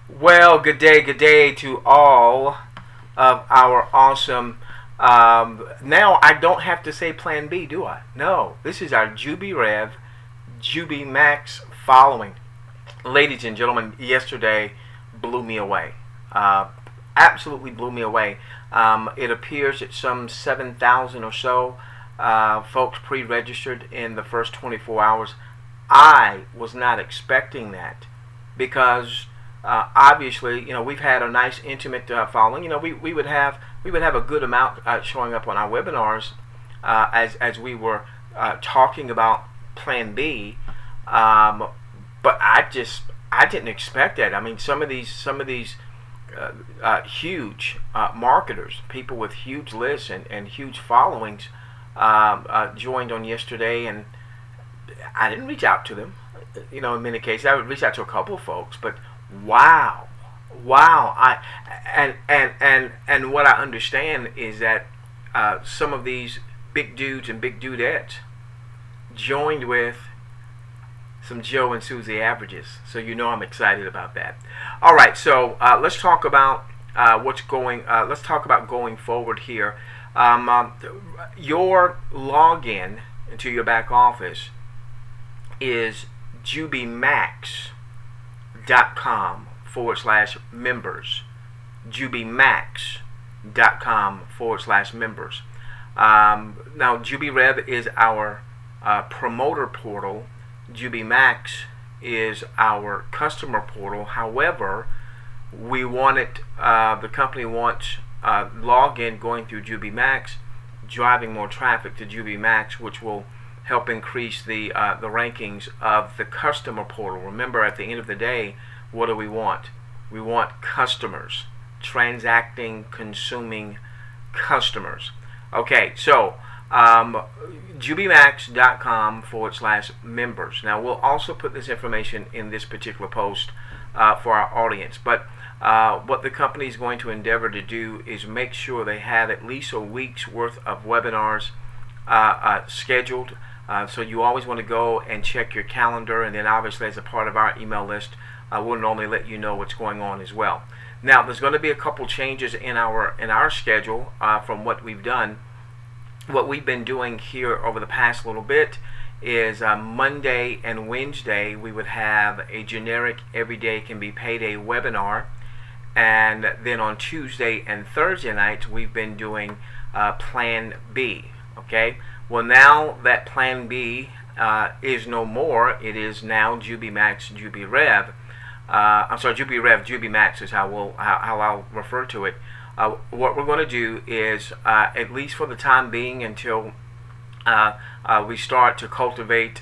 Well, good day to all of our awesome. Now I don't have to say Plan B, do I? No, this is our JubiRev, JubiMax following. Ladies and gentlemen, yesterday blew me away. Uh, Absolutely blew me away. It appears that some 7,000 or so folks pre-registered in the first 24 hours. I was not expecting that because obviously, we've had a nice intimate following. We would have a good amount showing up on our webinars as we were talking about Plan B. But I didn't expect that. I mean, some of these huge marketers, people with huge lists and huge followings, joined on yesterday, and I didn't reach out to them. In many cases, I would reach out to a couple of folks, but wow, wow! And what I understand is that some of these big dudes and big dudettes joined with some Joe and Susie averages. So I'm excited about that. All right, so let's talk about what's going. Let's talk about going forward here. Your login into your back office is JubiMax.com/members. JubiMax.com/members. Now, JubiRev is our promoter portal. JubiMax is our customer portal. However, the company wants login going through JubiMax, driving more traffic to JubiMax, which will help increase the rankings of the customer portal. Remember, at the end of the day, what do we want? We want customers, transacting, consuming customers. Okay, so JubiMax.com/members. Now, we'll also put this information in this particular post for our audience. But what the company is going to endeavor to do is make sure they have at least a week's worth of webinars scheduled. So you always want to go and check your calendar, and then obviously as a part of our email list, we'll normally let you know what's going on as well. Now, there's going to be a couple changes in our schedule from what we've done. What we've been doing here over the past little bit is Monday and Wednesday we would have a generic everyday can be payday webinar, and then on Tuesday and Thursday nights we've been doing Plan B. Okay, well, now that Plan B is no more. It is now JubiMax, JubiRev. I'm sorry, JubiRev, JubiMax is how I'll refer to it. What we're going to do is, at least for the time being, until we start to cultivate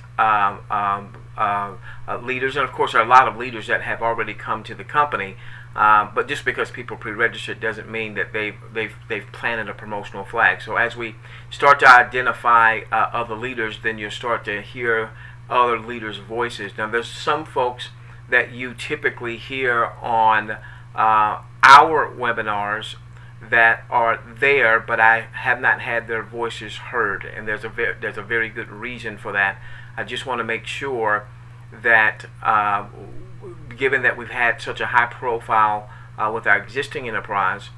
leaders, and of course there are a lot of leaders that have already come to the company. But just because people pre-registered doesn't mean that they've planted a promotional flag. So as we start to identify other leaders, then you'll start to hear other leaders' voices. Now, there's some folks that you typically hear on our webinars that are there, but I have not had their voices heard, and there's a very good reason for that. I just want to make sure that given that we've had such a high profile with our existing enterprise,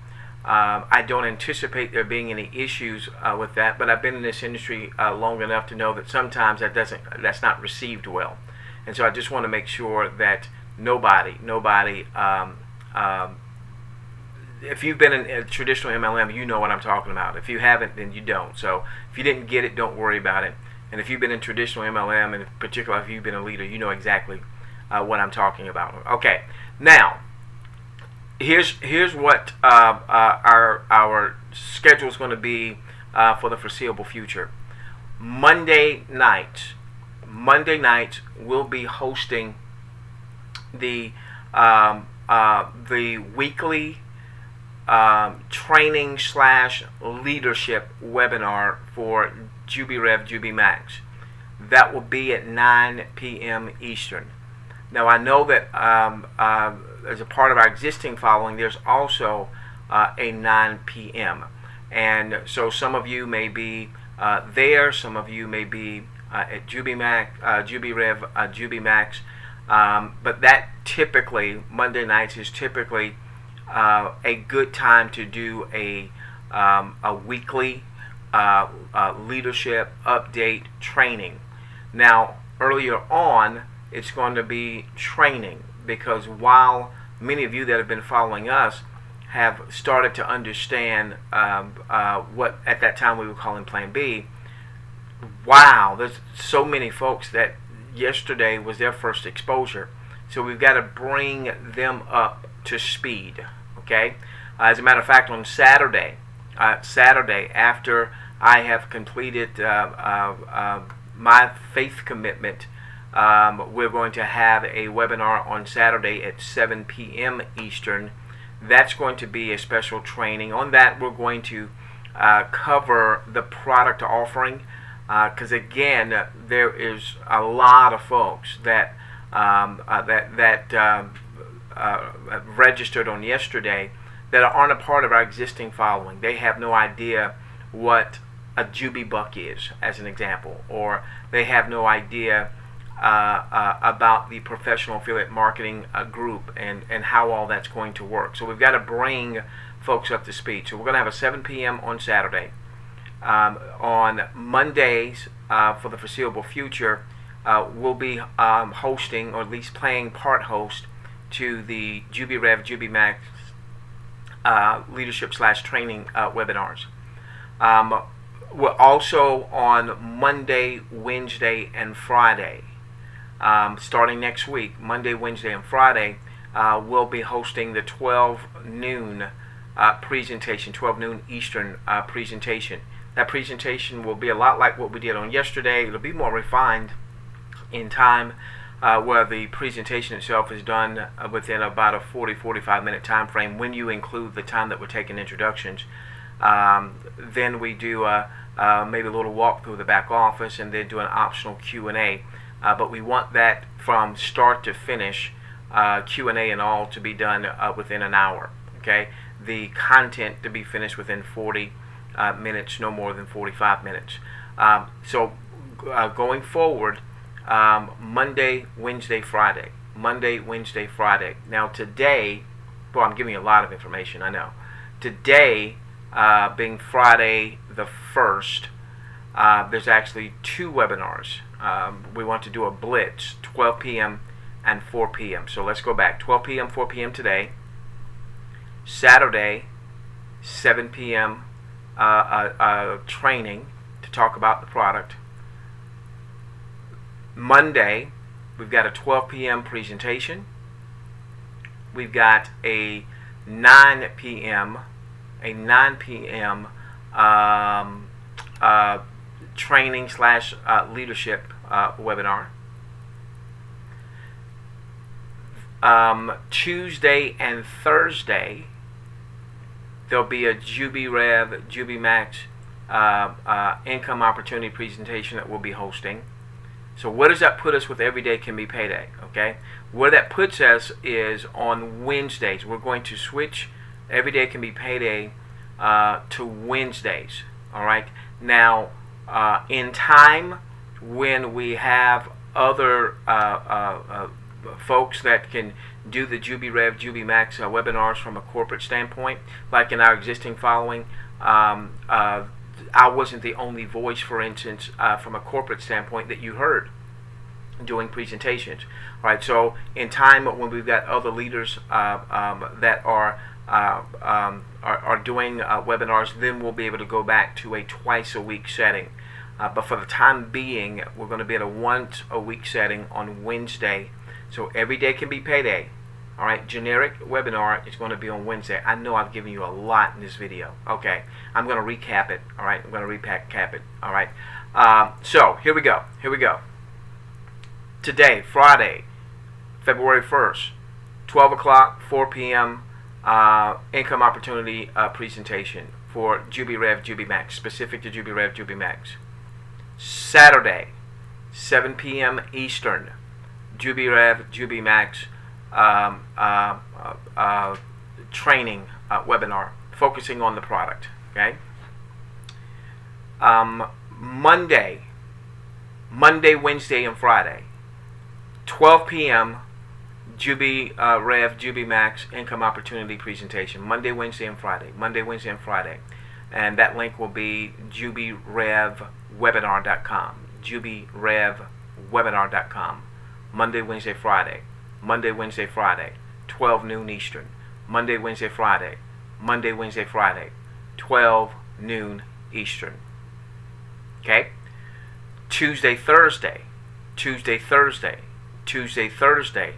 I don't anticipate there being any issues with that. But I've been in this industry long enough to know that sometimes that's not received well, and so I just want to make sure that nobody. If you've been in a traditional MLM, you know what I'm talking about. If you haven't, then you don't. So if you didn't get it, don't worry about it. And if you've been in traditional MLM, and in particular if you've been a leader, you know exactly what I'm talking about. Okay, now here's what our schedule is going to be for the foreseeable future. Monday nights we'll be hosting the weekly training / leadership webinar for JubiRev, JubiMax. That will be at 9 p.m. Eastern. Now, I know that as a part of our existing following, there's also a 9 p.m. And so some of you may be there, some of you may be at JubiMax, JubiRev, JubiMax. But that typically, Monday nights is typically a good time to do a weekly leadership update training. Now, earlier on, it's going to be training, because while many of you that have been following us have started to understand what at that time we were calling Plan B, wow, there's so many folks that yesterday was their first exposure. So we've got to bring them up to speed. Okay. As a matter of fact, on Saturday after I have completed my faith commitment, we're going to have a webinar on Saturday at 7 p.m. Eastern. That's going to be a special training. On that, we're going to cover the product offering, because again, there is a lot of folks that registered on yesterday that aren't a part of our existing following. They have no idea what a JubiBuck is, as an example, or they have no idea about the professional affiliate marketing group and how all that's going to work. So we've got to bring folks up to speed. So we're going to have a 7 p.m. on Saturday. On Mondays, for the foreseeable future, we'll be hosting, or at least playing part host, to the JubiRev, JubiMax leadership / training webinars. We're also on Monday, Wednesday, and Friday. Starting next week, Monday, Wednesday, and Friday, we'll be hosting the 12 noon presentation, 12 noon Eastern presentation. That presentation will be a lot like what we did on yesterday. It'll be more refined in time, where the presentation itself is done within about a 40-45 minute time frame when you include the time that we're taking introductions. Then we do maybe a little walk through the back office, and then do an optional Q&A. But we want that from start to finish, Q&A and all, to be done within an hour. Okay, the content to be finished within 40 minutes, no more than 45 minutes. So going forward, Monday, Wednesday, Friday. Monday, Wednesday, Friday. Now today, well, I'm giving you a lot of information, I know. Today, being Friday the 1st, there's actually 2 webinars. We want to do a blitz, 12 p.m. and 4 p.m. So let's go back. 12 p.m., 4 p.m. today. Saturday, 7 p.m. Training to talk about the product. Monday, we've got a 12 p.m. presentation. We've got a 9 p.m. Training / leadership webinar. Tuesday and Thursday, there'll be a JubiRev, JubiMax income opportunity presentation that we'll be hosting. So where does that put us with Every Day Can Be Payday? Okay, where that puts us is on Wednesdays. We're going to switch Every Day Can Be Payday to Wednesdays. All right. Now, in time, when we have other folks that can do the JubiRev, JubiMax webinars from a corporate standpoint, like in our existing following, I wasn't the only voice, for instance, from a corporate standpoint that you heard doing presentations. All right, so in time, when we've got other leaders that are doing webinars, then we'll be able to go back to a twice-a-week setting. But for the time being, we're going to be at a once-a-week setting on Wednesday. So Every Day Can Be Payday. All right, generic webinar is going to be on Wednesday. I know I've given you a lot in this video. Okay, I'm going to recap it. All right, I'm going to recap it. All right. So here we go. Here we go. Today, Friday, February 1st, 12 o'clock, 4 p.m. Income opportunity presentation for JubiRev, JubiMax, specific to JubiRev, JubiMax. Saturday, 7 p.m. Eastern, JubiRev, JubiMax training webinar focusing on the product. Okay. Monday, Wednesday, and Friday. 12 p.m. JubiRev, JubiMax income opportunity presentation. Monday, Wednesday, and Friday. Monday, Wednesday, and Friday. And that link will be JubiRevWebinar.com. JubiRevWebinar.com. Monday, Wednesday, Friday. Monday, Wednesday, Friday. 12 noon Eastern. Monday, Wednesday, Friday. Monday, Wednesday, Friday. 12 noon Eastern. Okay? Tuesday, Thursday. Tuesday, Thursday. Tuesday, Thursday.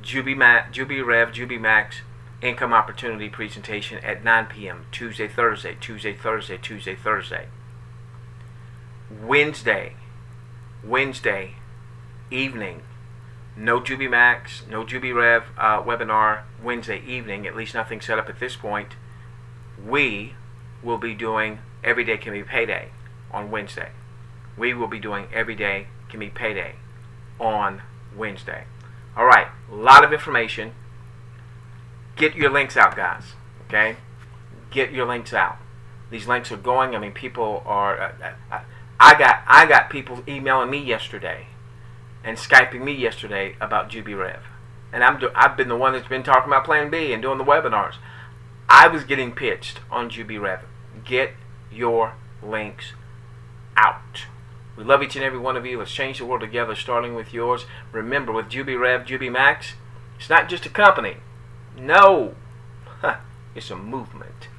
JubiRev, JubiMax income opportunity presentation at 9 p.m. Tuesday, Thursday, Tuesday, Thursday, Tuesday, Thursday. Wednesday evening. No JubiMax, no JubiRev webinar Wednesday evening, at least nothing set up at this point. We will be doing Every Day Can Be Payday on Wednesday. We will be doing Every Day Can Be Payday on Wednesday. All right, a lot of information. Get your links out, guys. Okay, get your links out. These links are going. I mean, people are. I got people emailing me yesterday and Skyping me yesterday about JubiRev, and I've been the one that's been talking about Plan B and doing the webinars. I was getting pitched on JubiRev. Get your links out. We love each and every one of you. Let's change the world together, starting with yours. Remember, with JubiRev, JubiMax, it's not just a company. No, it's a movement.